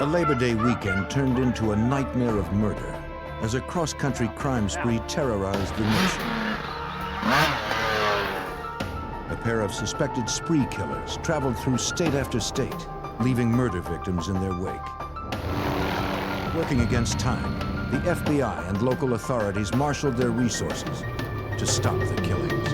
A Labor Day weekend turned into a nightmare of murder as a cross-country crime spree terrorized the nation. A pair of suspected spree killers traveled through state after state, leaving murder victims in their wake. Working against time, the FBI and local authorities marshaled their resources to stop the killings.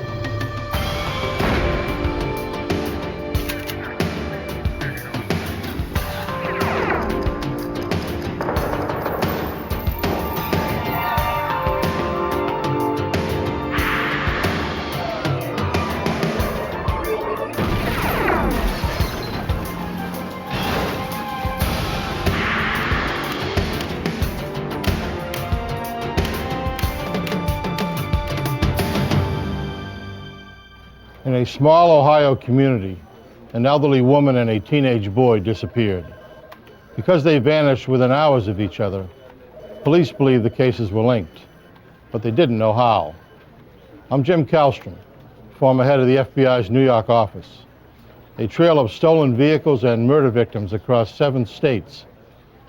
In a small Ohio community, an elderly woman and a teenage boy disappeared. Because they vanished within hours of each other, police believe the cases were linked, but they didn't know how. I'm Jim Kallstrom, former head of the FBI's New York office. A trail of stolen vehicles and murder victims across 7 states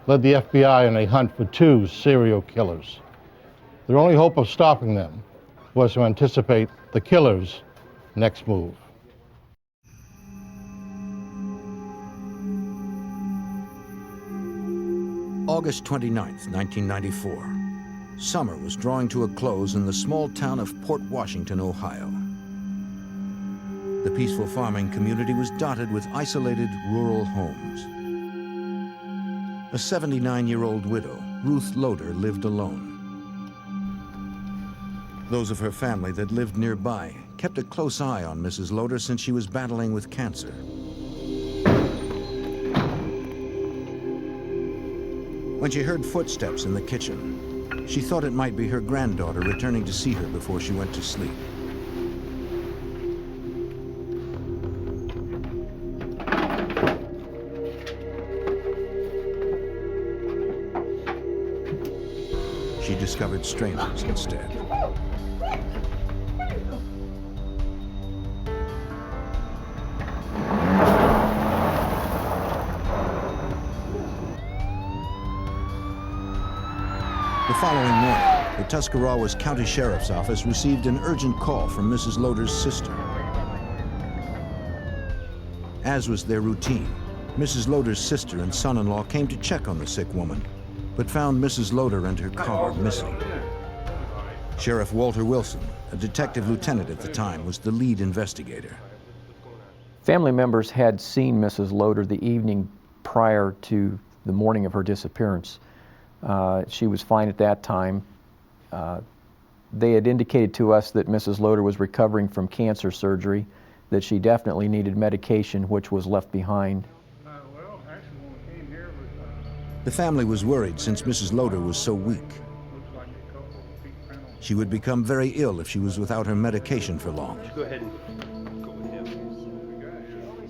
led the FBI on a hunt for 2 serial killers. Their only hope of stopping them was to anticipate the killer's next move. August 29th, 1994. Summer was drawing to a close in the small town of Port Washington, Ohio. The peaceful farming community was dotted with isolated rural homes. A 79-year-old widow, Ruth Loader, lived alone. Those of her family that lived nearby kept a close eye on Mrs. Loader since she was battling with cancer. When she heard footsteps in the kitchen, she thought it might be her granddaughter returning to see her before she went to sleep. She discovered strangers instead. The following morning, the Tuscarawas County Sheriff's Office received an urgent call from Mrs. Loader's sister. As was their routine, Mrs. Loader's sister and son-in-law came to check on the sick woman, but found Mrs. Loader and her car missing. Sheriff Walter Wilson, a detective lieutenant at the time, was the lead investigator. Family members had seen Mrs. Loader the evening prior to the morning of her disappearance. She was fine at that time. They had indicated to us that Mrs. Loader was recovering from cancer surgery, that she definitely needed medication, which was left behind. The family was worried since Mrs. Loader was so weak. She would become very ill if she was without her medication for long.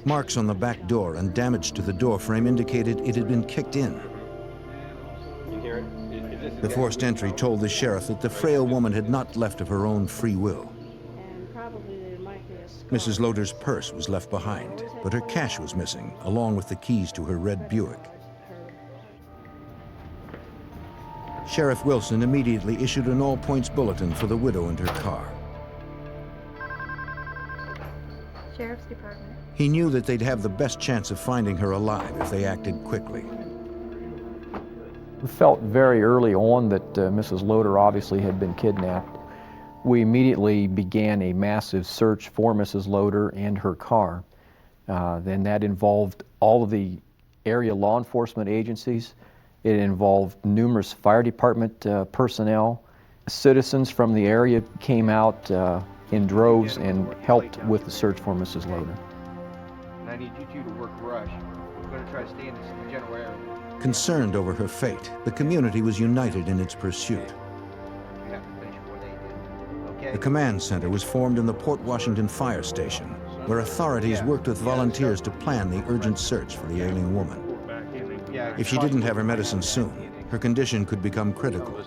Marks on the back door and damage to the door frame indicated it had been kicked in. The forced entry told the sheriff that the frail woman had not left of her own free will. Mrs. Loader's purse was left behind, but her cash was missing, along with the keys to her red Buick. Sheriff Wilson immediately issued an all-points bulletin for the widow and her car. Sheriff's Department. He knew that they'd have the best chance of finding her alive if they acted quickly. We felt very early on that Mrs. Loader obviously had been kidnapped. We immediately began a massive search for Mrs. Loader and her car. Then that involved all of the area law enforcement agencies. It involved numerous fire department personnel. Citizens from the area came out in droves and helped with the search for Mrs. Loader. I need you two to work rush. We're going to try to stay in this general area. Concerned over her fate, the community was united in its pursuit. The command center was formed in the Port Washington Fire Station, where authorities worked with volunteers to plan the urgent search for the ailing woman. If she didn't have her medicine soon, her condition could become critical.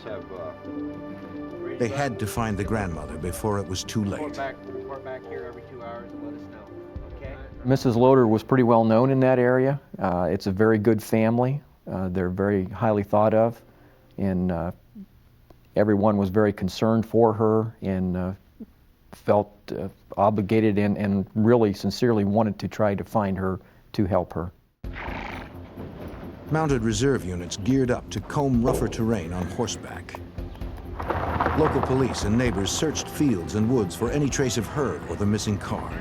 They had to find the grandmother before it was too late. Report back here every 2 hours and let us know, okay? Mrs. Loader was pretty well known in that area. It's a very good family. They're very highly thought of, and everyone was very concerned for her and felt obligated and really sincerely wanted to try to find her to help her. Mounted reserve units geared up to comb rougher terrain on horseback. Local police and neighbors searched fields and woods for any trace of her or the missing car.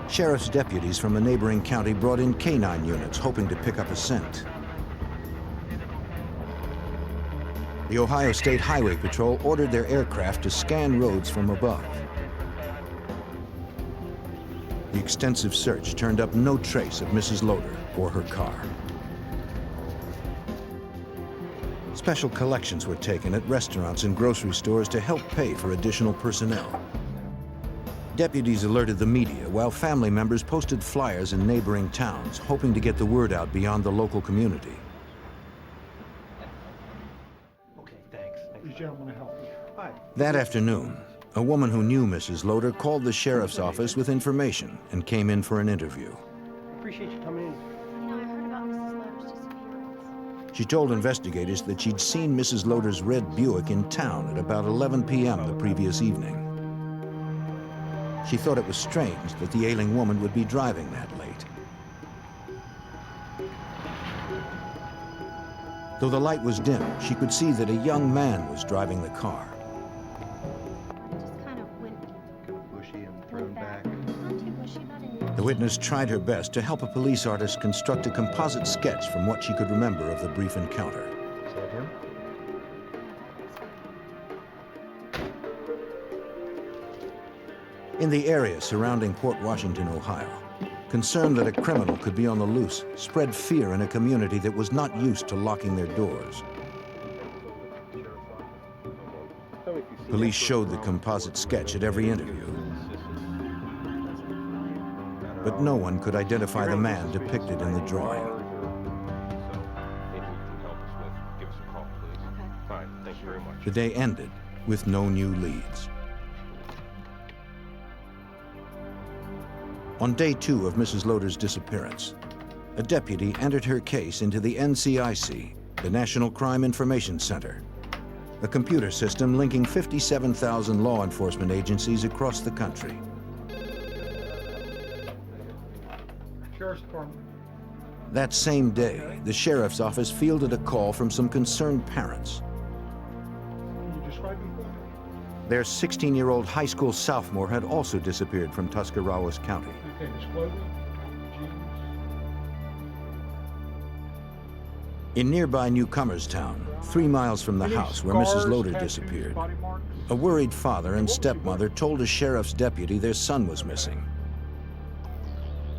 Sheriff's deputies from a neighboring county brought in canine units hoping to pick up a scent. The Ohio State Highway Patrol ordered their aircraft to scan roads from above. The extensive search turned up no trace of Mrs. Loader or her car. Special collections were taken at restaurants and grocery stores to help pay for additional personnel. Deputies alerted the media while family members posted flyers in neighboring towns, hoping to get the word out beyond the local community. Okay, thanks. These gentlemen will help you. Hi. That afternoon, a woman who knew Mrs. Loader called the sheriff's office with information and came in for an interview. Appreciate you coming in. You know, I heard about Mrs. Loader's disappearance. She told investigators that she'd seen Mrs. Loader's red Buick in town at about 11 p.m. the previous evening. She thought it was strange that the ailing woman would be driving that late. Though the light was dim, she could see that a young man was driving the car. It just kind of went Bushy and thrown back. not too bushy, not in The witness tried her best to help a police artist construct a composite sketch from what she could remember of the brief encounter. Is that him? In the area surrounding Port Washington, Ohio, concern that a criminal could be on the loose spread fear in a community that was not used to locking their doors. Police showed the composite sketch at every interview, but no one could identify the man depicted in the drawing. The day ended with no new leads. On day 2 of Mrs. Loader's disappearance, a deputy entered her case into the NCIC, the National Crime Information Center, a computer system linking 57,000 law enforcement agencies across the country. Sheriff's Department. That same day, the sheriff's office fielded a call from some concerned parents. Can you describe him for me? Their 16-year-old high school sophomore had also disappeared from Tuscarawas County. Okay, his clothing, jeans. In nearby Newcomerstown, 3 miles from the Any house where Mrs. scars, Loader tattoos, disappeared, body marks? a worried father and stepmother told a sheriff's deputy their son was missing.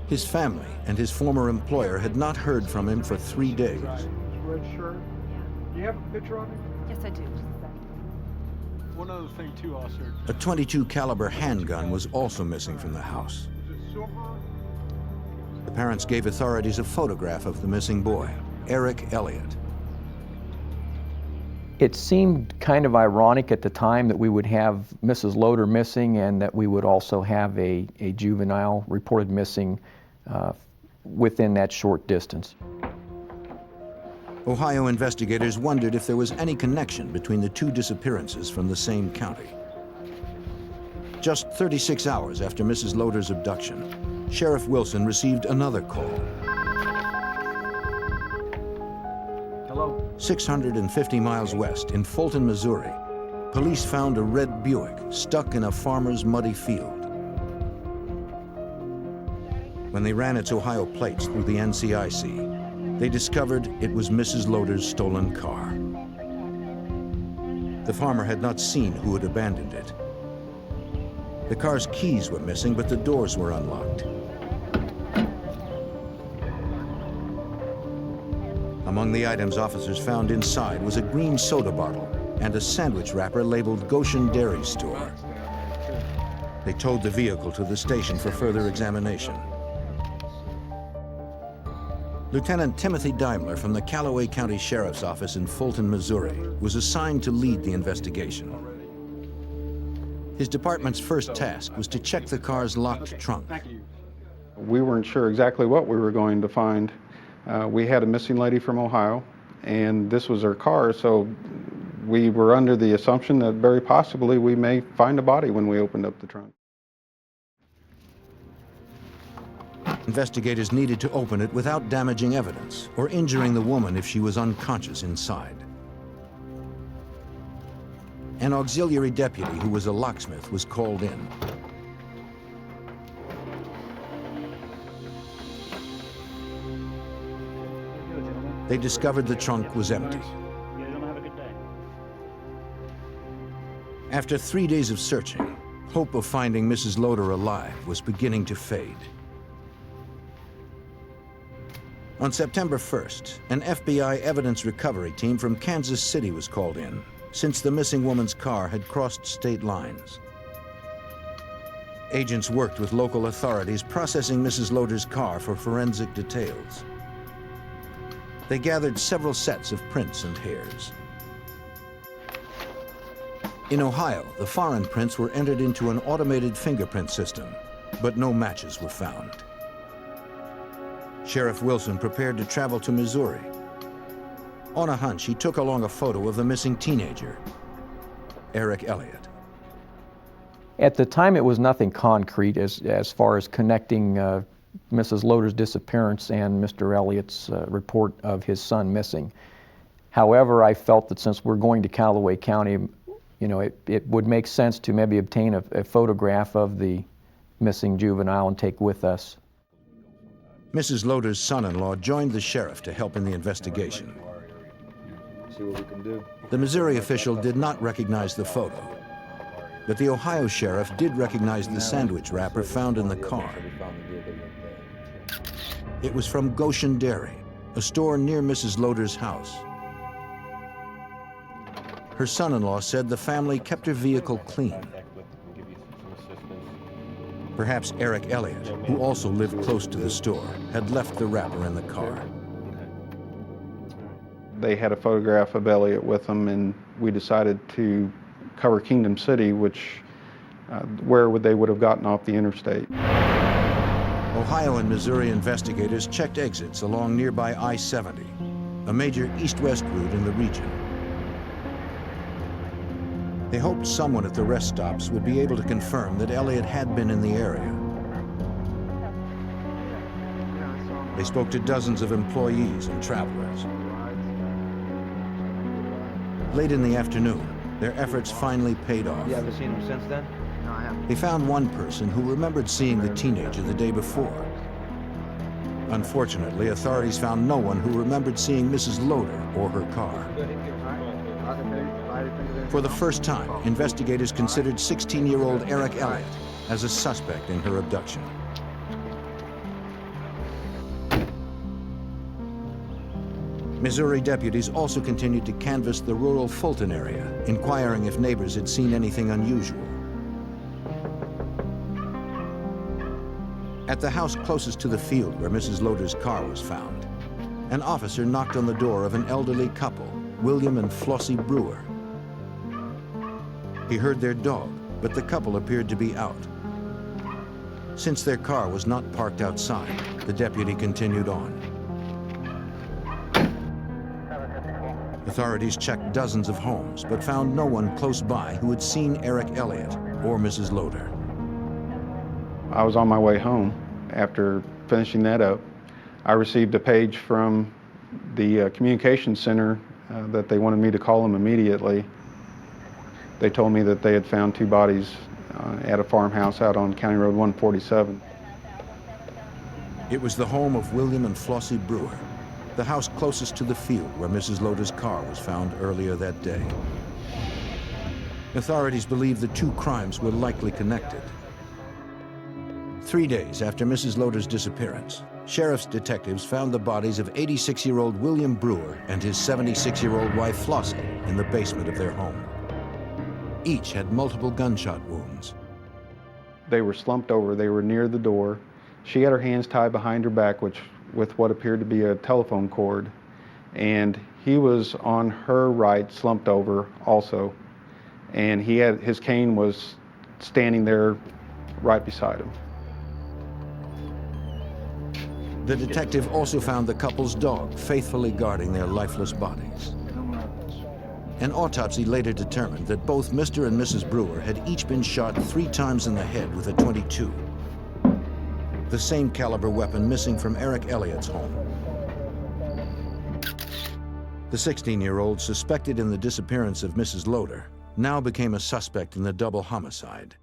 His family and his former employer had not heard from him for 3 days. Right, his red shirt. Do you have a picture of him? Yes, I do. Just a second. One other thing too, officer. A .22 caliber handgun was also missing from the house. Is it silver? The parents gave authorities a photograph of the missing boy, Eric Elliott. It seemed kind of ironic at the time that we would have Mrs. Loader missing and that we would also have a juvenile reported missing within that short distance. Ohio investigators wondered if there was any connection between the 2 disappearances from the same county. Just 36 hours after Mrs. Loader's abduction, Sheriff Wilson received another call. Hello? 650 miles west in Fulton, Missouri, police found a red Buick stuck in a farmer's muddy field. When they ran its Ohio plates through the NCIC, they discovered it was Mrs. Loader's stolen car. The farmer had not seen who had abandoned it. The car's keys were missing, but the doors were unlocked. Among the items officers found inside was a green soda bottle and a sandwich wrapper labeled Goshen Dairy Store. They towed the vehicle to the station for further examination. Lieutenant Timothy Daimler from the Callaway County Sheriff's Office in Fulton, Missouri, was assigned to lead the investigation. His department's first task was to check the car's locked trunk. Thank you. We weren't sure exactly what we were going to find, We had a missing lady from Ohio, and this was her car, so we were under the assumption that very possibly we may find a body when we opened up the trunk. Investigators needed to open it without damaging evidence or injuring the woman if she was unconscious inside. An auxiliary deputy who was a locksmith was called in. They discovered the trunk was empty. After 3 days of searching, hope of finding Mrs. Loader alive was beginning to fade. On September 1st, an FBI evidence recovery team from Kansas City was called in, since the missing woman's car had crossed state lines. Agents worked with local authorities processing Mrs. Loader's car for forensic details. They gathered several sets of prints and hairs. In Ohio, the foreign prints were entered into an automated fingerprint system, but no matches were found. Sheriff Wilson prepared to travel to Missouri. On a hunch, he took along a photo of the missing teenager, Eric Elliott. At the time, it was nothing concrete as far as connecting Mrs. Loader's disappearance and Mr. Elliott's report of his son missing. However, I felt that since we're going to Callaway County, you know, it would make sense to maybe obtain a photograph of the missing juvenile and take with us. Mrs. Loader's son-in-law joined the sheriff to help in the investigation. See what we can do. The Missouri official did not recognize the photo, but the Ohio sheriff did recognize the sandwich wrapper found in the car. It was from Goshen Dairy, a store near Mrs. Loader's house. Her son-in-law said the family kept her vehicle clean. Perhaps Eric Elliott, who also lived close to the store, had left the wrapper in the car. They had a photograph of Elliott with them, and we decided to cover Kingdom City, where they would have gotten off the interstate. Ohio and Missouri investigators checked exits along nearby I-70, a major east-west route in the region. They hoped someone at the rest stops would be able to confirm that Elliott had been in the area. They spoke to dozens of employees and travelers. Late in the afternoon, their efforts finally paid off. You haven't seen him since then? No, I haven't. They found one person who remembered seeing the teenager the day before. Unfortunately, authorities found no one who remembered seeing Mrs. Loader or her car. For the first time, investigators considered 16-year-old Eric Elliott as a suspect in her abduction. Missouri deputies also continued to canvass the rural Fulton area, inquiring if neighbors had seen anything unusual. At the house closest to the field where Mrs. Loader's car was found, an officer knocked on the door of an elderly couple, William and Flossie Brewer. He heard their dog, but the couple appeared to be out. Since their car was not parked outside, the deputy continued on. Authorities checked dozens of homes, but found no one close by who had seen Eric Elliott or Mrs. Loader. I was on my way home. After finishing that up, I received a page from the communications center that they wanted me to call them immediately. They told me that they had found two bodies at a farmhouse out on County Road 147. It was the home of William and Flossie Brewer, the house closest to the field where Mrs. Loader's car was found earlier that day. Authorities believe the two crimes were likely connected. 3 days after Mrs. Loader's disappearance, sheriff's detectives found the bodies of 86-year-old William Brewer and his 76-year-old wife Flossie in the basement of their home. Each had multiple gunshot wounds. They were slumped over. They were near the door. She had her hands tied behind her back, with what appeared to be a telephone cord, and he was on her right, slumped over also, and his cane was standing there right beside him. The detective also found the couple's dog faithfully guarding their lifeless bodies. An autopsy later determined that both Mr. and Mrs. Brewer had each been shot 3 times in the head with a .22, the same caliber weapon missing from Eric Elliott's home. The 16-year-old suspected in the disappearance of Mrs. Loader now became a suspect in the double homicide.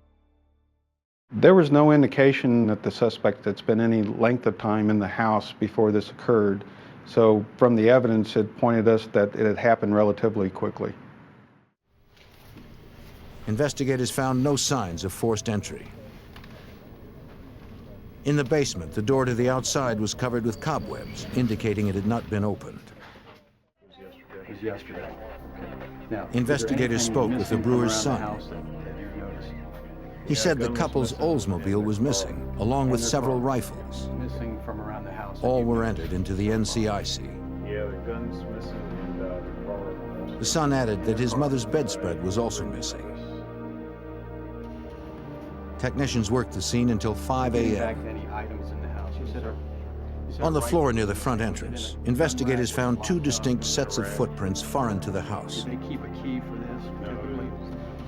There was no indication that the suspect had spent any length of time in the house before this occurred. So from the evidence, it pointed us that it had happened relatively quickly. Investigators found no signs of forced entry. In the basement, the door to the outside was covered with cobwebs, indicating it had not been opened. It was yesterday. Now, Investigators spoke with the Brewer's son. He said the couple's Oldsmobile was missing, along with several rifles. Missing from around the house. All were entered into the NCIC. Yeah, the gun's missing and the car. The son added that his mother's bedspread was also missing. Technicians worked the scene until 5 a.m. Any items in the house? You said On the floor near the front entrance, investigators found 2 distinct sets of footprints foreign to the house. Did they keep a key for this? Typically?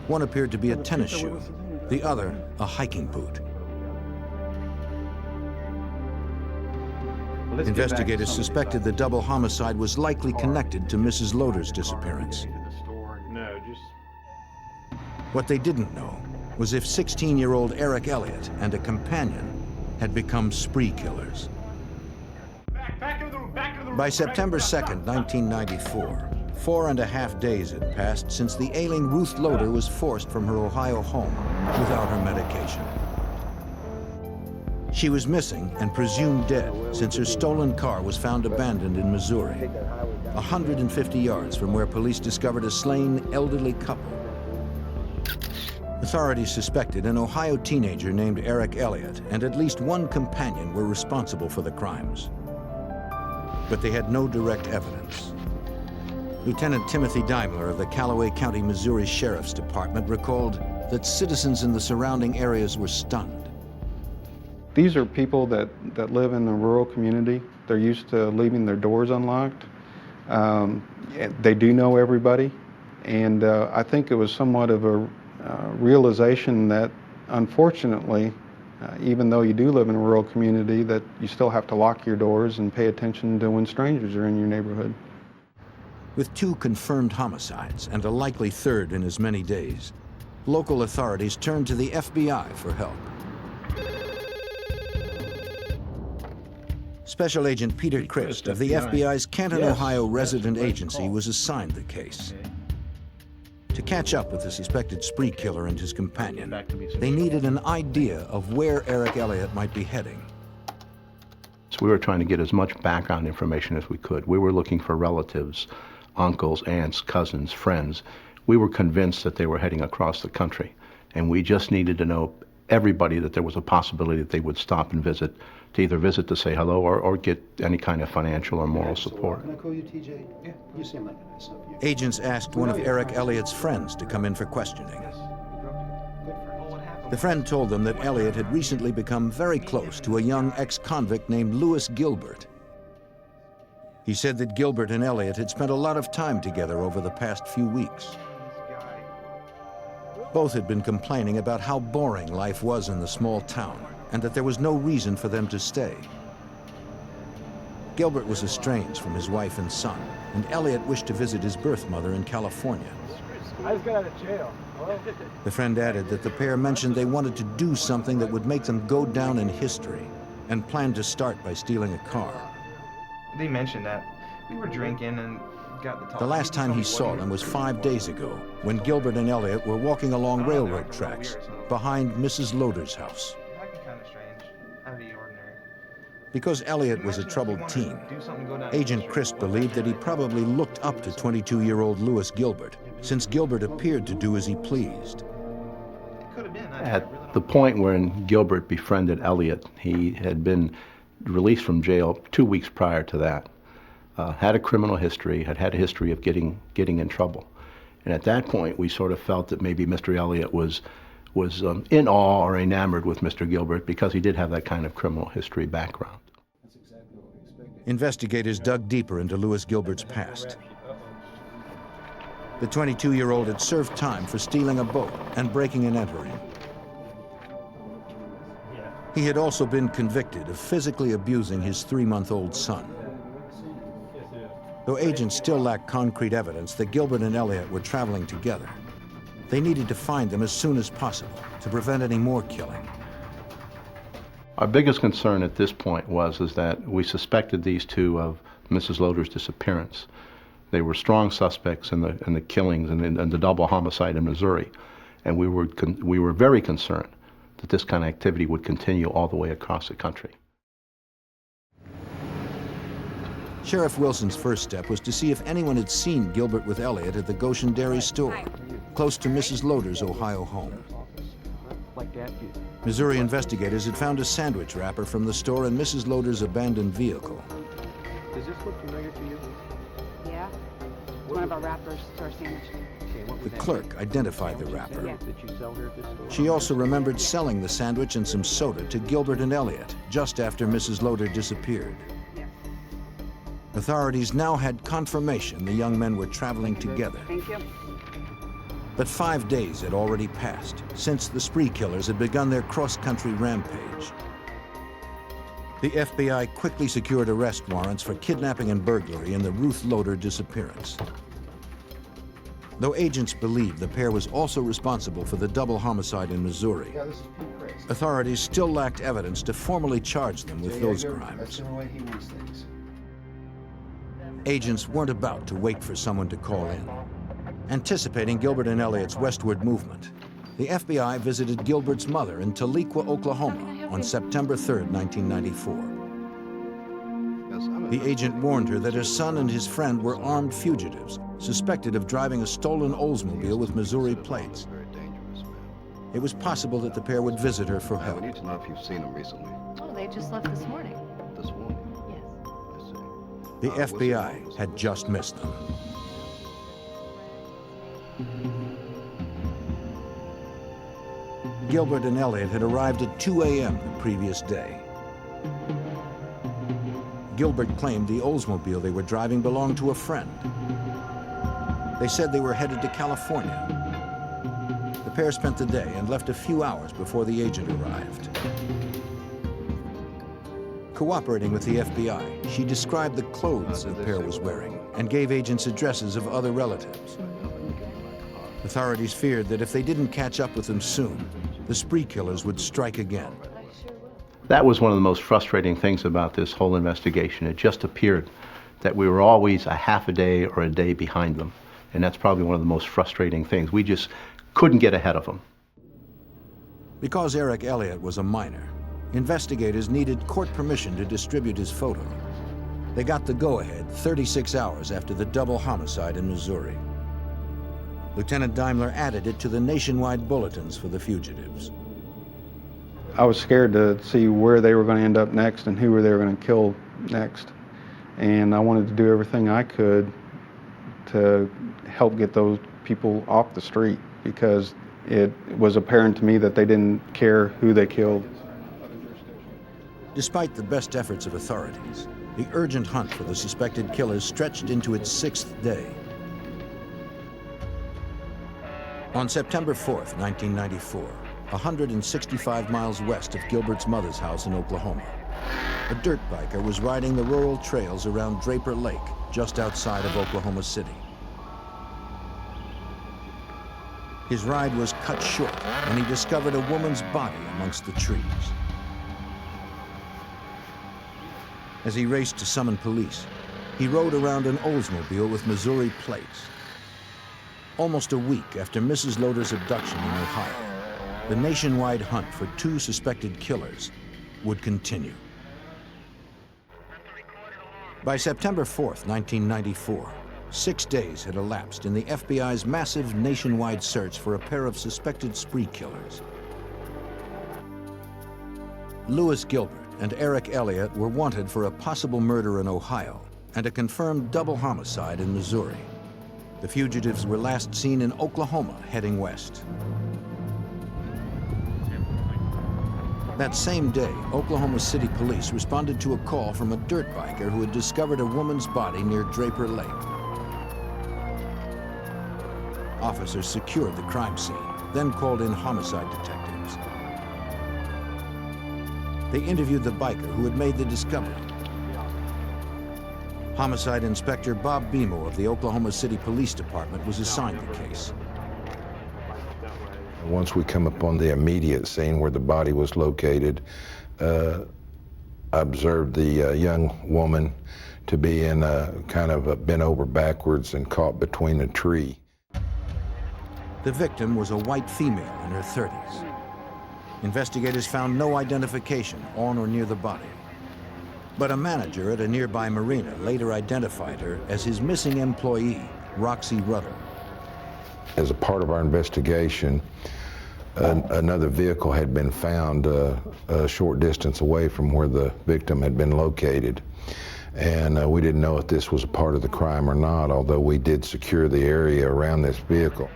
One appeared to be a tennis shoe, the other a hiking boot. Investigators suspected the double homicide was likely connected to Mrs. Loader's disappearance. No, just What they didn't know was if 16-year-old Eric Elliott and a companion had become spree killers. By September 2nd, 1994, 4.5 days had passed since the ailing Ruth Loader was forced from her Ohio home without her medication. She was missing and presumed dead since her stolen car was found abandoned in Missouri, 150 yards from where police discovered a slain elderly couple. Authorities suspected an Ohio teenager named Eric Elliott and at least one companion were responsible for the crimes. But they had no direct evidence. Lieutenant Timothy Daimler of the Callaway County, Missouri Sheriff's Department recalled that citizens in the surrounding areas were stunned. These are people that live in the rural community. They're used to leaving their doors unlocked. They do know everybody. And I think it was somewhat of a realization that, unfortunately, even though you do live in a rural community, that you still have to lock your doors and pay attention to when strangers are in your neighborhood. With 2 confirmed homicides and a likely third in as many days, local authorities turned to the FBI for help. Special Agent Peter Christ of the FBI's Canton, Ohio resident agency was assigned the case. To catch up with the suspected spree killer and his companion, they needed an idea of where Eric Elliott might be heading. So we were trying to get as much background information as we could. We were looking for relatives, uncles, aunts, cousins, friends. We were convinced that they were heading across the country, and we just needed to know everybody that there was a possibility that they would stop and visit, to either visit to say hello or get any kind of financial or moral support. Can I call you TJ? Yeah. You seem like a nice enough you. Agents asked one of Eric Elliott's friends to come in for questioning. The friend told them that Elliott had recently become very close to a young ex-convict named Lewis Gilbert. He said that Gilbert and Elliott had spent a lot of time together over the past few weeks. Both had been complaining about how boring life was in the small town and that there was no reason for them to stay. Gilbert was estranged from his wife and son, and Elliott wished to visit his birth mother in California. I just got out of jail. Hello? The friend added that the pair mentioned they wanted to do something that would make them go down in history and planned to start by stealing a car. They mentioned that we were drinking and got the talk. The last time he saw them was 5 days ago, when Gilbert and Elliott were walking along railroad tracks behind Mrs. Loader's house. Acting kind of strange, out of the ordinary. Because Elliott was a troubled teen, Agent Christ believed that he probably looked up to 22-year-old Lewis Gilbert, since Gilbert appeared to do as he pleased. It could have been. At the point when Gilbert befriended Elliott, he had been released from jail 2 weeks prior to that. Had a criminal history, had a history of getting in trouble. And at that point, we sort of felt that maybe Mr. Elliott was in awe or enamored with Mr. Gilbert because he did have that kind of criminal history background. Investigators dug deeper into Lewis Gilbert's past. The 22-year-old had served time for stealing a boat and breaking and entering. He had also been convicted of physically abusing his 3-month-old son. Though agents still lacked concrete evidence that Gilbert and Elliott were traveling together, they needed to find them as soon as possible to prevent any more killing. Our biggest concern at this point was that we suspected these two of Mrs. Loder's disappearance. They were strong suspects in the killings and the double homicide in Missouri, and we were very concerned that this kind of activity would continue all the way across the country. Sheriff Wilson's first step was to see if anyone had seen Gilbert with Elliott at the Goshen Dairy store, close to Mrs. Loder's Ohio home. Missouri investigators had found a sandwich wrapper from the store in Mrs. Loder's abandoned vehicle. Does this look familiar to you? Yeah. It's one of our wrappers to our sandwich. The clerk identified the wrapper. Yeah. That you sell here at this store? She also remembered selling the sandwich and some soda to Gilbert and Elliott just after Mrs. Loder disappeared. Yeah. Authorities now had confirmation the young men were traveling together. Thank you. But 5 days had already passed since the spree killers had begun their cross-country rampage. The FBI quickly secured arrest warrants for kidnapping and burglary in the Ruth Loder disappearance. Though agents believed the pair was also responsible for the double homicide in Missouri, authorities still lacked evidence to formally charge them with those crimes. Agents weren't about to wait for someone to call in. Anticipating Gilbert and Elliott's westward movement, the FBI visited Gilbert's mother in Tahlequah, Oklahoma on September 3, 1994. The agent warned her that her son and his friend were armed fugitives, suspected of driving a stolen Oldsmobile with Missouri plates. It was possible that the pair would visit her for help. I need to know if you've seen them recently. Oh, they just left this morning. This morning? Yes. I see. The What's FBI had just missed them. Gilbert and Elliott had arrived at 2 a.m. the previous day. Gilbert claimed the Oldsmobile they were driving belonged to a friend. They said they were headed to California. The pair spent the day and left a few hours before the agent arrived. Cooperating with the FBI, she described the clothes the pair was wearing and gave agents addresses of other relatives. Authorities feared that if they didn't catch up with them soon, the spree killers would strike again. That was one of the most frustrating things about this whole investigation. It just appeared that we were always a half a day or a day behind them. And that's probably one of the most frustrating things. We just couldn't get ahead of them. Because Eric Elliott was a minor, investigators needed court permission to distribute his photo. They got the go-ahead 36 hours after the double homicide in Missouri. Lieutenant Daimler added it to the nationwide bulletins for the fugitives. I was scared to see where they were going to end up next and who they were going to kill next. And I wanted to do everything I could to help get those people off the street, because it was apparent to me that they didn't care who they killed. Despite the best efforts of authorities, the urgent hunt for the suspected killers stretched into its 6th day. On September 4th, 1994, 165 miles west of Gilbert's mother's house in Oklahoma, a dirt biker was riding the rural trails around Draper Lake, just outside of Oklahoma City. His ride was cut short when he discovered a woman's body amongst the trees. As he raced to summon police, he rode around an Oldsmobile with Missouri plates. Almost a week after Mrs. Loder's abduction in Ohio, the nationwide hunt for 2 suspected killers would continue. By September 4th, 1994, 6 days had elapsed in the FBI's massive nationwide search for a pair of suspected spree killers. Lewis Gilbert and Eric Elliott were wanted for a possible murder in Ohio and a confirmed double homicide in Missouri. The fugitives were last seen in Oklahoma, heading west. That same day, Oklahoma City police responded to a call from a dirt biker who had discovered a woman's body near Draper Lake. Officers secured the crime scene, then called in homicide detectives. They interviewed the biker who had made the discovery. Homicide Inspector Bob Bemo of the Oklahoma City Police Department was assigned the case. Once we come upon the immediate scene where the body was located, I observed the young woman to be in a kind of a bent over backwards and caught between a tree. The victim was a white female in her 30s. Investigators found no identification on or near the body. But a manager at a nearby marina later identified her as his missing employee, Roxy Ruddle. As a part of our investigation, another vehicle had been found a short distance away from where the victim had been located. And we didn't know if this was a part of the crime or not, although we did secure the area around this vehicle.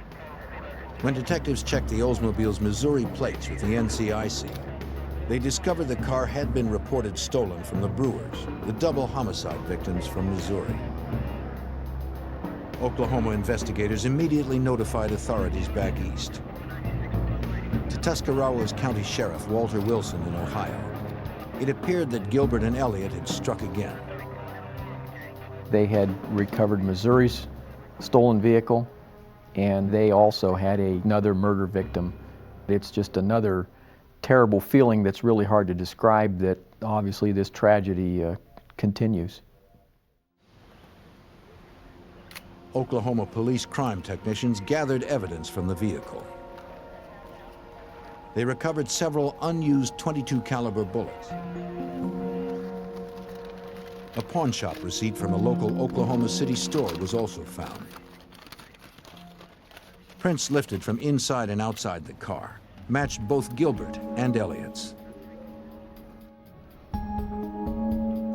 When detectives checked the Oldsmobile's Missouri plates with the NCIC, they discovered the car had been reported stolen from the Brewers, the double homicide victims from Missouri. Oklahoma investigators immediately notified authorities back east. To Tuscarawas County Sheriff Walter Wilson in Ohio, it appeared that Gilbert and Elliott had struck again. They had recovered Missouri's stolen vehicle, and they also had another murder victim. It's just another terrible feeling that's really hard to describe, that obviously this tragedy continues. Oklahoma police crime technicians gathered evidence from the vehicle. They recovered several unused .22 caliber bullets. A pawn shop receipt from a local Oklahoma City store was also found. Prints lifted from inside and outside the car matched both Gilbert and Elliott's.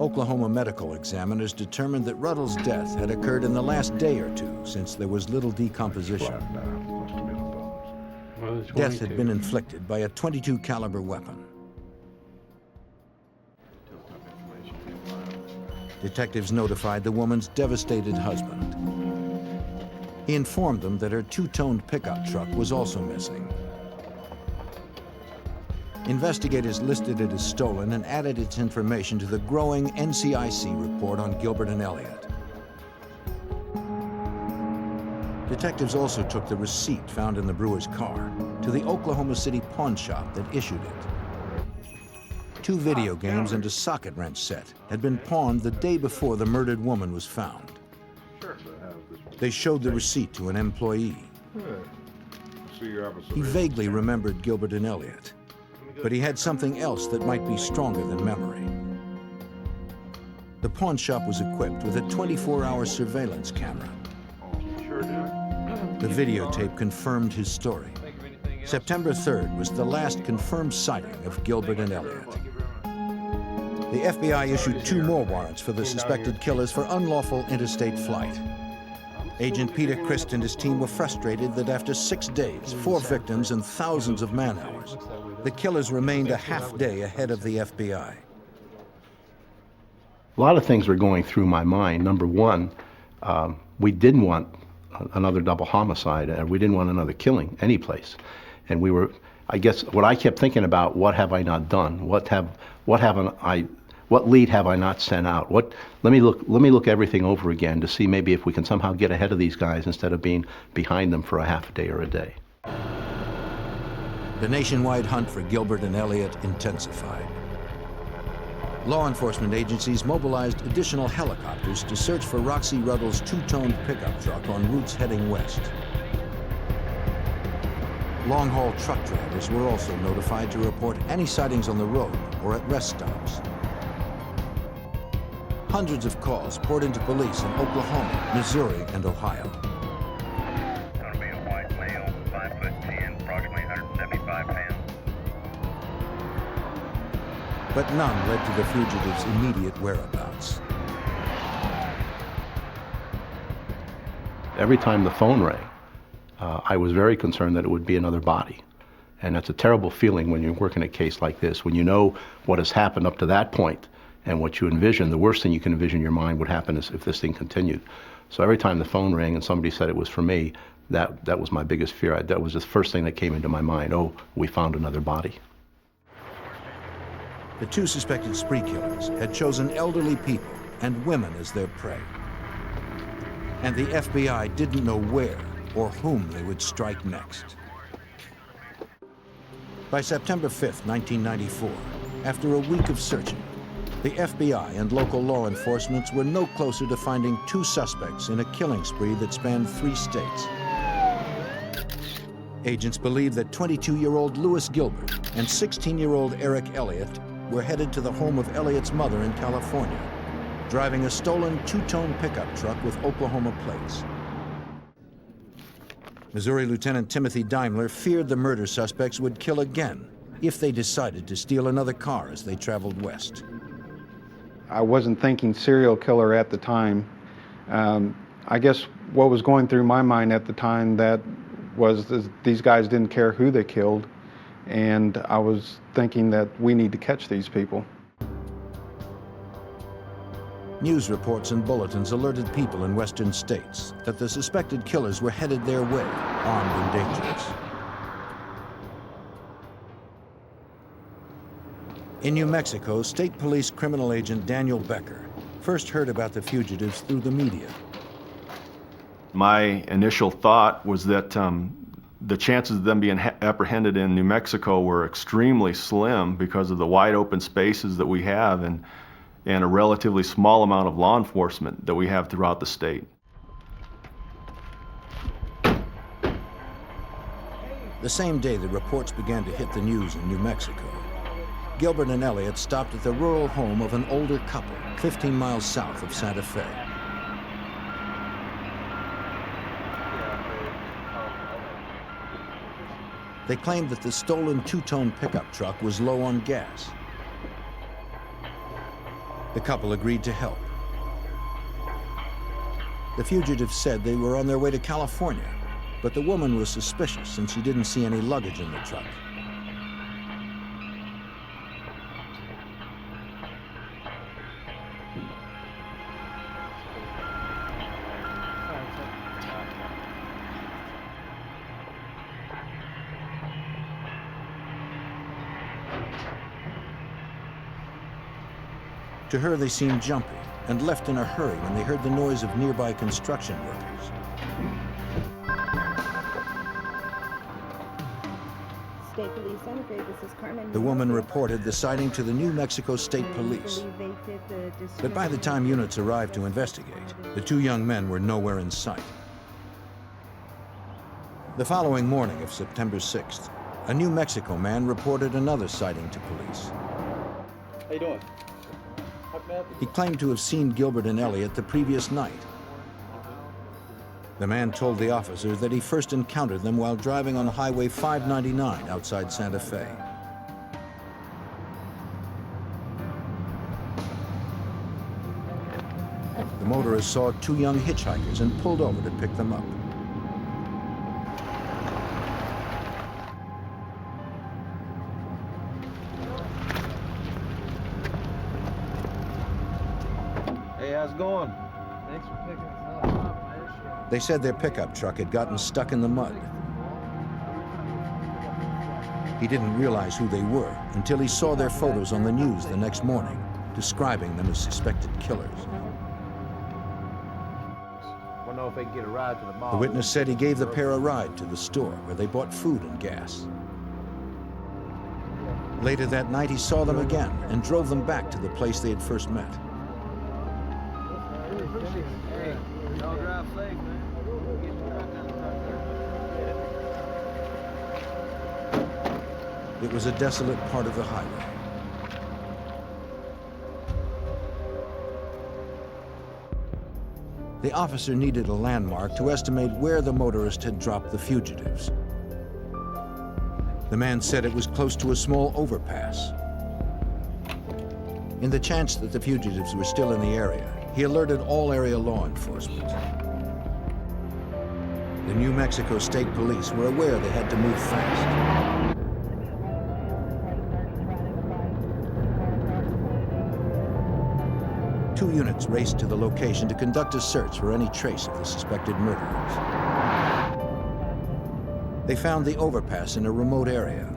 Oklahoma medical examiners determined that Ruddle's death had occurred in the last day or two, since there was little decomposition. Death had been inflicted by a .22 caliber weapon. Detectives notified the woman's devastated husband. He informed them that her two-toned pickup truck was also missing. Investigators listed it as stolen and added its information to the growing NCIC report on Gilbert and Elliott. Detectives also took the receipt found in the Brewer's car to the Oklahoma City pawn shop that issued it. 2 video games and a socket wrench set had been pawned the day before the murdered woman was found. They showed the receipt to an employee. He vaguely remembered Gilbert and Elliott, but he had something else that might be stronger than memory. The pawn shop was equipped with a 24-hour surveillance camera. The videotape confirmed his story. September 3rd was the last confirmed sighting of Gilbert and Elliott. The FBI issued 2 more warrants for the suspected killers for unlawful interstate flight. Agent Peter Christ and his team were frustrated that after 6 days, 4 victims, and thousands of man-hours, the killers remained a half day ahead of the FBI. A lot of things were going through my mind. Number one, we didn't want another double homicide, and we didn't want another killing anyplace. And we were, I guess, what I kept thinking about, what have I not done? What lead have I not sent out? Let me look everything over again to see maybe if we can somehow get ahead of these guys instead of being behind them for a half a day or a day. The nationwide hunt for Gilbert and Elliott intensified. Law enforcement agencies mobilized additional helicopters to search for Roxy Ruddle's 2-toned pickup truck on routes heading west. Long-haul truck drivers were also notified to report any sightings on the road or at rest stops. Hundreds of calls poured into police in Oklahoma, Missouri, and Ohio. Going to be a white male, 5'10", approximately 175 pounds. But none led to the fugitives' immediate whereabouts. Every time the phone rang, I was very concerned that it would be another body. And that's a terrible feeling when you're working a case like this, when you know what has happened up to that point and what you envision. The worst thing you can envision in your mind would happen is if this thing continued. So every time the phone rang and somebody said it was for me, that was my biggest fear. That was the first thing that came into my mind. Oh, we found another body. The two suspected spree killers had chosen elderly people and women as their prey. And the FBI didn't know where or whom they would strike next. By September 5th, 1994, after a week of searching, the FBI and local law enforcement were no closer to finding two suspects in a killing spree that spanned 3 states. Agents believe that 22-year-old Lewis Gilbert and 16-year-old Eric Elliott were headed to the home of Elliott's mother in California, driving a stolen 2-tone pickup truck with Oklahoma plates. Missouri Lieutenant Timothy Daimler feared the murder suspects would kill again if they decided to steal another car as they traveled west. I wasn't thinking serial killer at the time. I guess what was going through my mind at the time that was these guys didn't care who they killed, and I was thinking that we need to catch these people. News reports and bulletins alerted people in western states that the suspected killers were headed their way, armed and dangerous. In New Mexico, State Police criminal agent Daniel Becker first heard about the fugitives through the media. My initial thought was that the chances of them being apprehended in New Mexico were extremely slim because of the wide open spaces that we have and a relatively small amount of law enforcement that we have throughout the state. The same day the reports began to hit the news in New Mexico, Gilbert and Elliott stopped at the rural home of an older couple 15 miles south of Santa Fe. They claimed that the stolen 2-tone pickup truck was low on gas. The couple agreed to help. The fugitives said they were on their way to California, but the woman was suspicious since she didn't see any luggage in the truck. To her, they seemed jumpy and left in a hurry when they heard the noise of nearby construction workers. State Police Center, this is Carmen. The woman reported the sighting to the New Mexico State Police. But by the time units arrived to investigate, the two young men were nowhere in sight. The following morning of September 6th, a New Mexico man reported another sighting to police. How you doing? He claimed to have seen Gilbert and Elliott the previous night. The man told the officer that he first encountered them while driving on Highway 599 outside Santa Fe. The motorist saw two young hitchhikers and pulled over to pick them up. Hey, how's it going? Thanks for picking us up. They said their pickup truck had gotten stuck in the mud. He didn't realize who they were until he saw their photos on the news the next morning, describing them as suspected killers. Want to know if they can get a ride to the mall. The witness said he gave the pair a ride to the store where they bought food and gas. Later that night, he saw them again and drove them back to the place they had first met. Hey, y'all drive safe, man. It was a desolate part of the highway. The officer needed a landmark to estimate where the motorist had dropped the fugitives. The man said it was close to a small overpass. In the chance that the fugitives were still in the area, he alerted all area law enforcement. The New Mexico State Police were aware they had to move fast. 2 units raced to the location to conduct a search for any trace of the suspected murderers. They found the overpass in a remote area.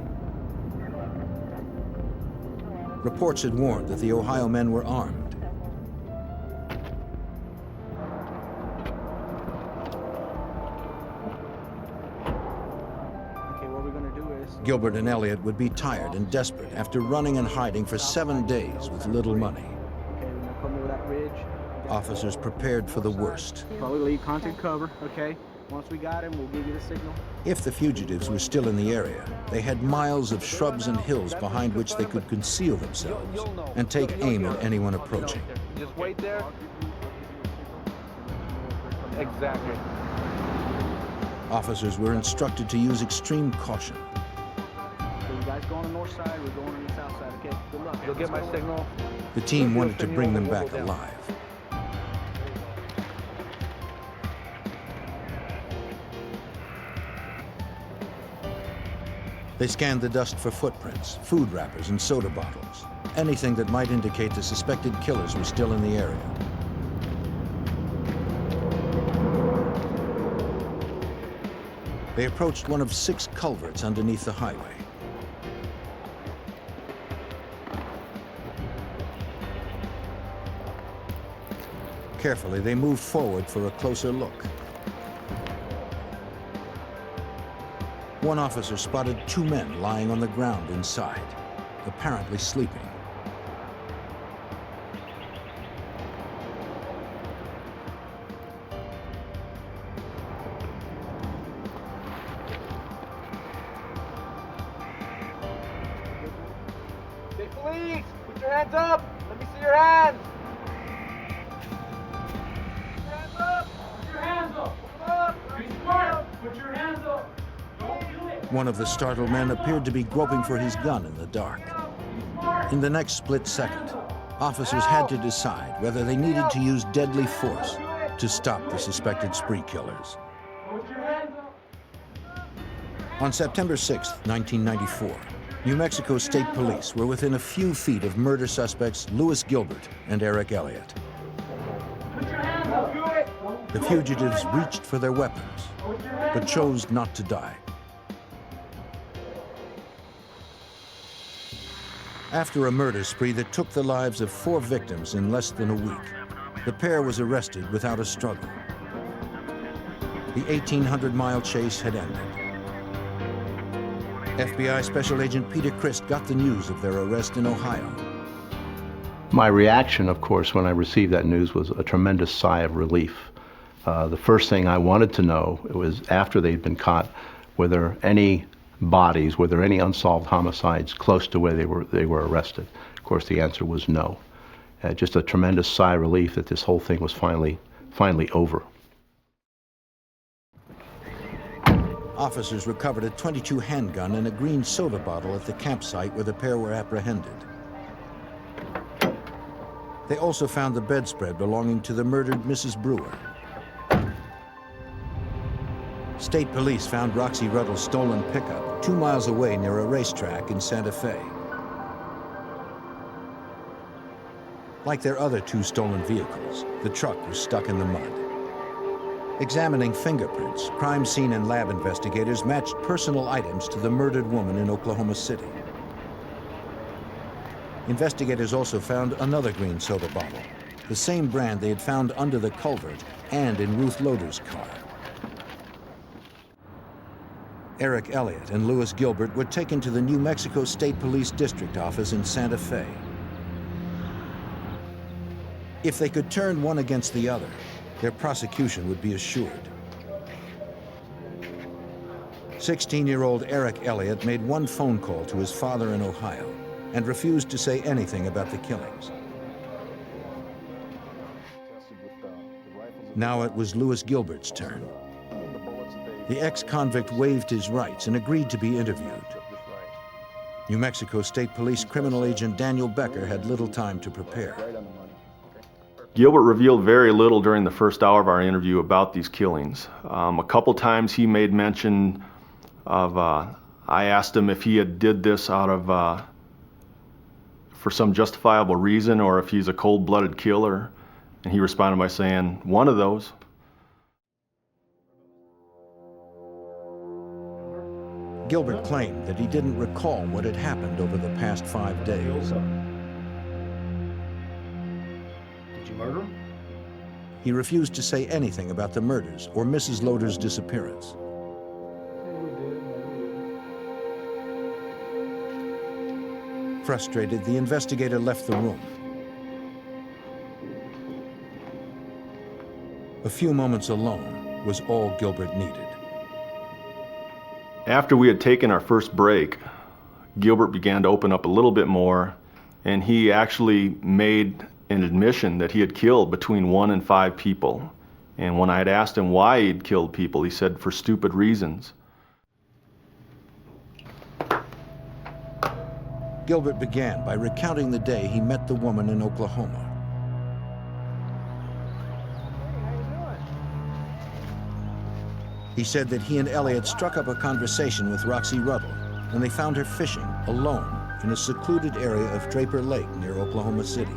Reports had warned that the Ohio men were armed. Gilbert and Elliott would be tired and desperate after running and hiding for 7 days with little money. Officers prepared for the worst. Probably leave contact cover, okay? Once we got him, we'll give you the signal. If the fugitives were still in the area, they had miles of shrubs and hills behind which they could conceal themselves and take aim at anyone approaching. Just wait there. Exactly. Officers were instructed to use extreme caution. So you guys go on the north side, we're going on the south side, okay? Good luck. You'll get my signal. The team wanted to bring them back alive. They scanned the dust for footprints, food wrappers, and soda bottles. Anything that might indicate the suspected killers were still in the area. They approached one of 6 culverts underneath the highway. Carefully, they moved forward for a closer look. One officer spotted 2 men lying on the ground inside, apparently sleeping. Hey, police! Put your hands up! Let me see your hands! Put your hands up! Put your hands up! Put them up! Be smart! Put your hands up! One of the startled men appeared to be groping for his gun in the dark. In the next split second, officers had to decide whether they needed to use deadly force to stop the suspected spree killers. On September 6, 1994, New Mexico State Police were within a few feet of murder suspects Louis Gilbert and Eric Elliott. The fugitives reached for their weapons, but chose not to die. After a murder spree that took the lives of 4 victims in less than a week, the pair was arrested without a struggle. The 1,800-mile chase had ended. FBI Special Agent Peter Christ got the news of their arrest in Ohio. My reaction, of course, when I received that news was a tremendous sigh of relief. The first thing I wanted to know was, after they'd been caught, were there any bodies, were there any unsolved homicides close to where they were arrested? Of course, the answer was no. Just a tremendous sigh of relief that this whole thing was finally over. Officers recovered a .22 handgun and a green soda bottle at the campsite where the pair were apprehended. They also found the bedspread belonging to the murdered Mrs. Brewer. State police found Roxy Ruddle's stolen pickup 2 miles away near a racetrack in Santa Fe. Like their other 2 stolen vehicles, the truck was stuck in the mud. Examining fingerprints, crime scene and lab investigators matched personal items to the murdered woman in Oklahoma City. Investigators also found another green soda bottle, the same brand they had found under the culvert and in Ruth Loder's car. Eric Elliott and Louis Gilbert were taken to the New Mexico State Police District Office in Santa Fe. If they could turn one against the other, their prosecution would be assured. 16-year-old Eric Elliott made one phone call to his father in Ohio and refused to say anything about the killings. Now it was Louis Gilbert's turn. The ex-convict waived his rights and agreed to be interviewed. New Mexico State Police criminal agent Daniel Becker had little time to prepare. Gilbert revealed very little during the first hour of our interview about these killings. A couple times he made mention of, I asked him if he had did this out of for some justifiable reason or if he's a cold-blooded killer. And he responded by saying, one of those. Gilbert claimed that he didn't recall what had happened over the past 5 days. Did you murder him? He refused to say anything about the murders or Mrs. Loader's disappearance. Frustrated, the investigator left the room. A few moments alone was all Gilbert needed. After we had taken our first break, Gilbert began to open up a little bit more, and he actually made an admission that he had killed between 1 and 5 people. And when I had asked him why he'd killed people, he said for stupid reasons. Gilbert began by recounting the day he met the woman in Oklahoma. He said that he and Elliot struck up a conversation with Roxy Ruddle when they found her fishing alone in a secluded area of Draper Lake near Oklahoma City.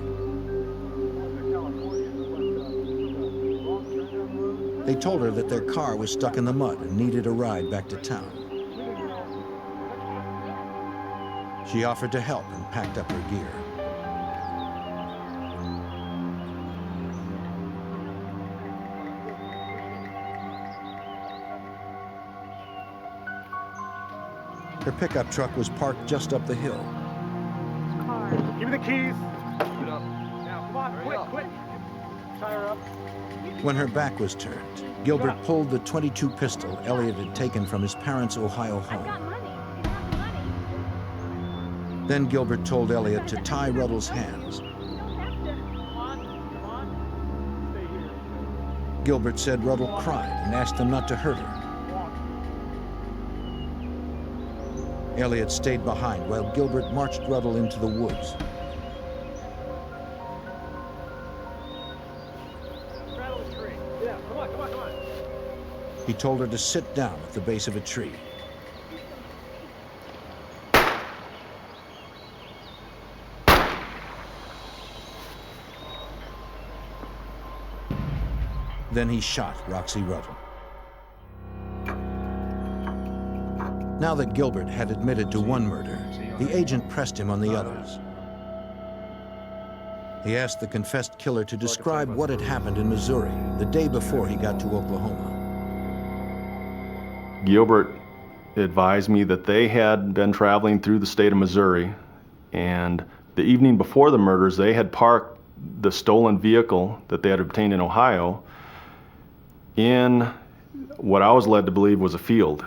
They told her that their car was stuck in the mud and needed a ride back to town. She offered to help and packed up her gear. Her pickup truck was parked just up the hill. Give me the keys. Now, come on, quick. Tie her up. When her back was turned, Gilbert pulled the .22 pistol Elliot had taken from his parents' Ohio home. Then Gilbert told Elliot to tie Ruddle's hands. Gilbert said Ruddle cried and asked them not to hurt her. Elliot stayed behind while Gilbert marched Ruddle into the woods. He told her to sit down at the base of a tree. Then he shot Roxy Ruddle. Now that Gilbert had admitted to one murder, the agent pressed him on the others. He asked the confessed killer to describe what had happened in Missouri the day before he got to Oklahoma. Gilbert advised me that they had been traveling through the state of Missouri, and the evening before the murders, they had parked the stolen vehicle that they had obtained in Ohio in what I was led to believe was a field.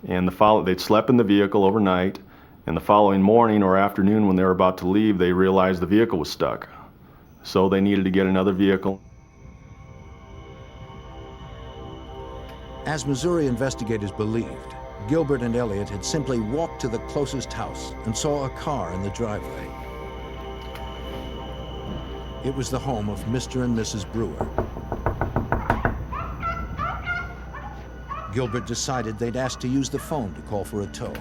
And they'd slept in the vehicle overnight, and the following morning or afternoon when they were about to leave, they realized the vehicle was stuck. So they needed to get another vehicle. As Missouri investigators believed, Gilbert and Elliot had simply walked to the closest house and saw a car in the driveway. It was the home of Mr. and Mrs. Brewer. Gilbert decided they'd ask to use the phone to call for a tow.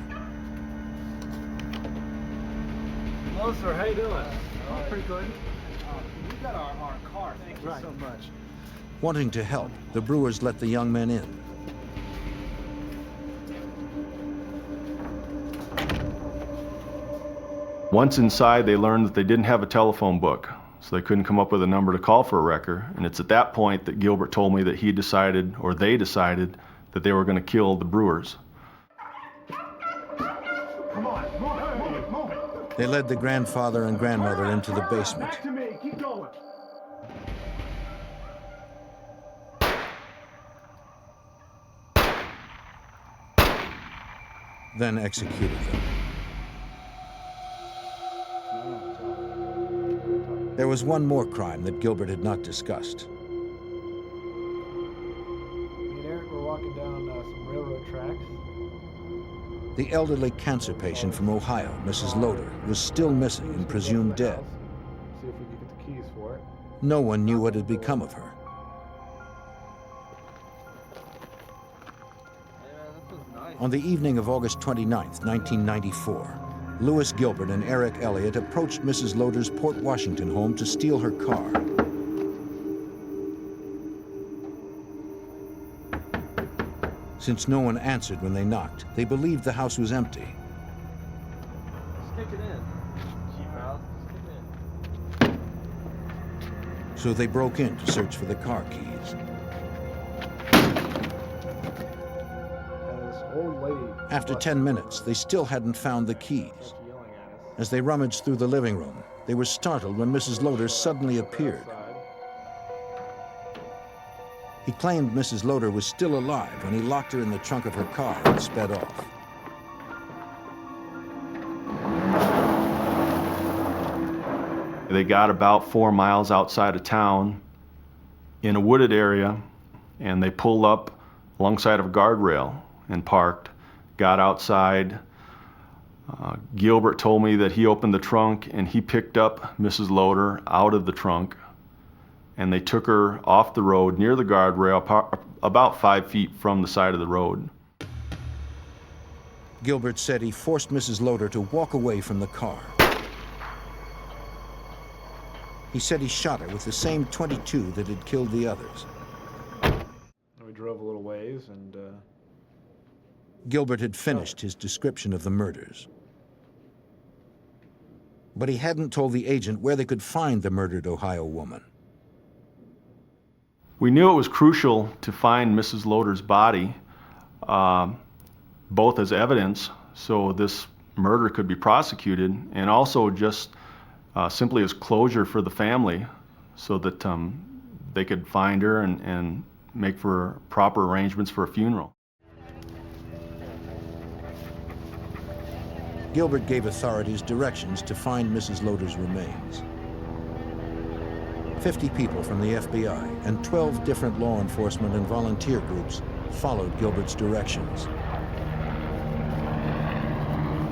Hello, sir. How you doing? Oh, pretty good. We got our car. Thank you so much. Wanting to help, the Brewers let the young men in. Once inside, they learned that they didn't have a telephone book, so they couldn't come up with a number to call for a wrecker. And it's at that point that Gilbert told me that he decided, or they decided, that they were going to kill the Brewers. Come on, move it. They led the grandfather and grandmother into the basement. Back to me. Keep going. Then executed them. There was one more crime that Gilbert had not discussed. We're walking down some railroad tracks. The elderly cancer patient from Ohio, Mrs. Loader, was still missing and presumed dead. See if we can get the keys for it. No one knew what had become of her. On the evening of August 29, 1994, Lewis Gilbert and Eric Elliott approached Mrs. Loader's Port Washington home to steal her car. Since no one answered when they knocked, they believed the house was empty. Stick it in. Cheap house. Stick it in. So they broke in to search for the car keys. This old lady. After 10 minutes, they still hadn't found the keys. As they rummaged through the living room, they were startled when Mrs. Loader suddenly appeared. He claimed Mrs. Loader was still alive when he locked her in the trunk of her car and sped off. They got about 4 miles outside of town in a wooded area, and they pulled up alongside of a guardrail and parked, got outside. Gilbert told me that he opened the trunk and he picked up Mrs. Loader out of the trunk, and they took her off the road near the guardrail, about 5 feet from the side of the road. Gilbert said he forced Mrs. Loader to walk away from the car. He said he shot her with the same .22 that had killed the others. We drove a little ways and Gilbert had finished his description of the murders. But he hadn't told the agent where they could find the murdered Ohio woman. We knew it was crucial to find Mrs. Loader's body, both as evidence so this murder could be prosecuted, and also just simply as closure for the family so that they could find her and make for proper arrangements for a funeral. Gilbert gave authorities directions to find Mrs. Loader's remains. 50 people from the FBI and 12 different law enforcement and volunteer groups followed Gilbert's directions.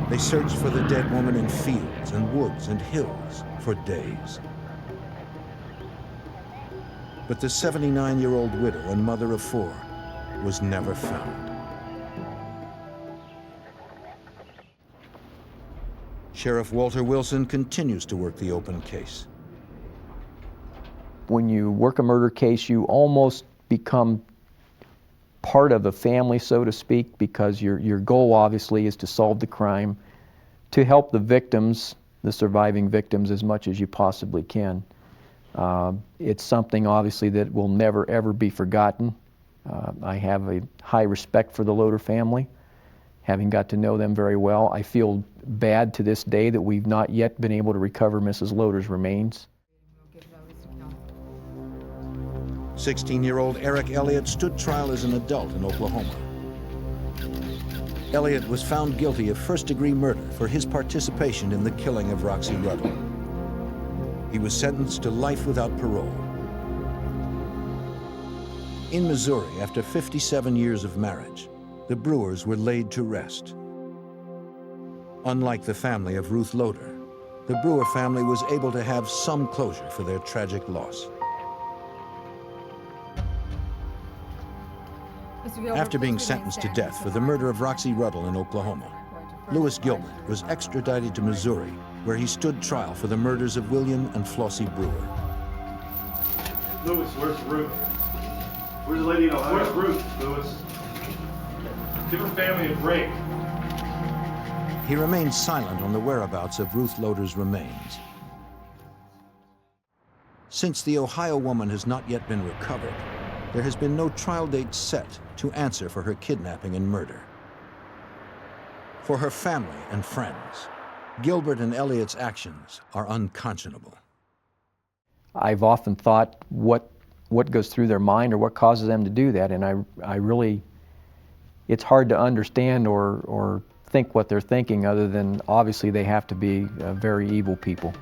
They searched for the dead woman in fields and woods and hills for days. But the 79-year-old widow and mother of 4 was never found. Sheriff Walter Wilson continues to work the open case. When you work a murder case, you almost become part of a family, so to speak, because your goal obviously is to solve the crime, to help the victims, the surviving victims, as much as you possibly can. It's something obviously that will never ever be forgotten. I have a high respect for the Loader family, having got to know them very well. I feel bad to this day that we've not yet been able to recover Mrs. Loader's remains. 16-year-old Eric Elliott stood trial as an adult in Oklahoma. Elliott was found guilty of first-degree murder for his participation in the killing of Roxy Ruddle. He was sentenced to life without parole. In Missouri, after 57 years of marriage, the Brewers were laid to rest. Unlike the family of Ruth Loader, the Brewer family was able to have some closure for their tragic loss. After being sentenced to death for the murder of Roxy Ruddle in Oklahoma, Lewis Gilbert was extradited to Missouri, where he stood trial for the murders of William and Flossie Brewer. Lewis, where's Ruth? Where's the lady in Ohio? Where's Ruth, Lewis? Give her family a break. He remained silent on the whereabouts of Ruth Loader's remains. Since the Ohio woman has not yet been recovered, there has been no trial date set to answer for her kidnapping and murder. For her family and friends, Gilbert and Elliott's actions are unconscionable. I've often thought what goes through their mind or what causes them to do that, and I really, it's hard to understand or think what they're thinking, other than obviously they have to be very evil people.